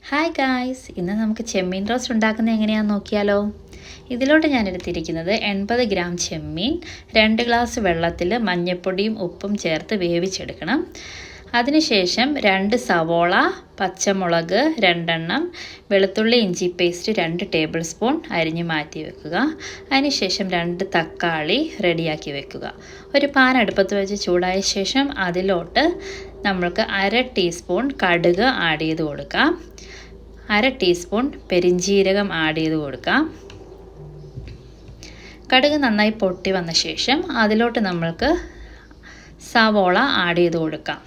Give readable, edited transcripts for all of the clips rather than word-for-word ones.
Hi guys, ഇന്ന് നമുക്ക് ചെമ്മീൻ roast ഉണ്ടാക്കുന്നത് എങ്ങനെയാണെന്ന് നോക്കിയാലോ. ഇതിലോട്ട് ഞാൻ എടുത്തിരിക്കുന്നത് 80 ഗ്രാം ചെമ്മീൻ 2 ഗ്ലാസ് വെള്ളത്തിൽ മഞ്ഞൾപ്പൊടിയും ഉപ്പും ചേർത്ത് വേവിച്ചെടുക്കണം. അതിനുശേഷം 2 സവോള, പച്ചമുളക് 2 എണ്ണം, വെളുത്തുള്ളി ഇഞ്ചി പേസ്റ്റ് 2 ടേബിൾ സ്പൂൺ അരിഞ്ഞ് മാറ്റി വെക്കുക. അതിനുശേഷം 2 തക്കാളി റെഡിയാക്കി വെക്കുക. ഒരു പാൻ അടുപ്പത്ത് വെച്ച് ചൂടായ ശേഷം അതിലോട്ട് നമ്മൾക്ക് 1/2 ടീസ്പൂൺ കടുക് ആഡ് ചെയ്ത് കൊടുക്കാം. 1/2 ടീസ്പൂൺ പെരിഞ്ജീരകം ആഡ് ചെയ്ത് കൊടുക്കാം. കടുക് നന്നായി പൊട്ടി വന്ന ശേഷം അതിലോട്ട് നമ്മൾക്ക് സവോള ആഡ് ചെയ്ത് കൊടുക്കാം.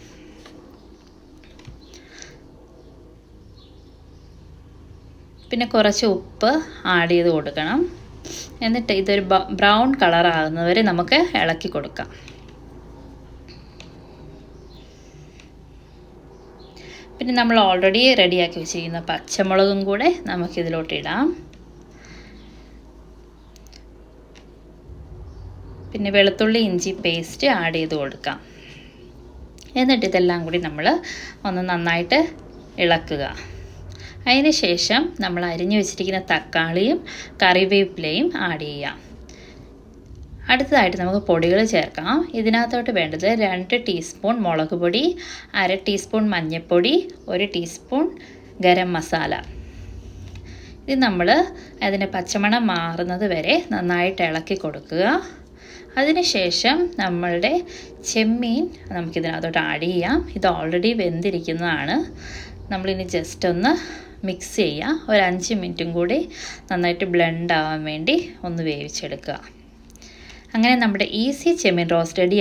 പിന്നെ കുറച്ച് ഉപ്പ് ആഡ് ചെയ്ത് കൊടുക്കണം. എന്നിട്ട് ഇതൊരു ബ്രൗൺ കളർ ആകുന്നവരെ നമുക്ക് ഇളക്കി കൊടുക്കാം. പിന്നെ നമ്മൾ ഓൾറെഡി റെഡിയാക്കി വെച്ചിരിക്കുന്ന പച്ചമുളകും കൂടെ നമുക്കിതിലോട്ട് ഇടാം. പിന്നെ വെളുത്തുള്ളി ഇഞ്ചി പേസ്റ്റ് ആഡ് ചെയ്ത് കൊടുക്കാം. എന്നിട്ട് ഇതെല്ലാം കൂടി നമ്മൾ ഒന്ന് നന്നായിട്ട് ഇളക്കുക. അതിന് ശേഷം നമ്മൾ അരിഞ്ഞു വെച്ചിരിക്കുന്ന തക്കാളിയും കറിവേപ്പിലയും ആഡ് ചെയ്യാം. അടുത്തതായിട്ട് നമുക്ക് പൊടികൾ ചേർക്കാം. ഇതിനകത്തോട്ട് വേണ്ടത് 2 ടീസ്പൂൺ മുളക് പൊടി, 1/2 ടീസ്പൂൺ മഞ്ഞൾപ്പൊടി, 1 ടീസ്പൂൺ ഗരം മസാല. ഇത് നമ്മൾ അതിൻ്റെ പച്ചമണം മാറുന്നത് വരെ നന്നായിട്ട് ഇളക്കി കൊടുക്കുക. അതിനുശേഷം നമ്മളുടെ ചെമ്മീൻ നമുക്കിതിനകത്തോട്ട് ആഡ് ചെയ്യാം. ഇത് ഓൾറെഡി വെന്തിരിക്കുന്നതാണ്. നമ്മളിനി ജസ്റ്റ് ഒന്ന് മിക്സ് ചെയ്യുക. ഒരു 5 മിനിറ്റും കൂടി നന്നായിട്ട് ബ്ലെൻഡ് ആവാൻ വേണ്ടി ഒന്ന് വേവിച്ചെടുക്കുക. അങ്ങനെ നമ്മുടെ ഈസി ചെമ്മീൻ റോസ്റ്റ് റെഡി.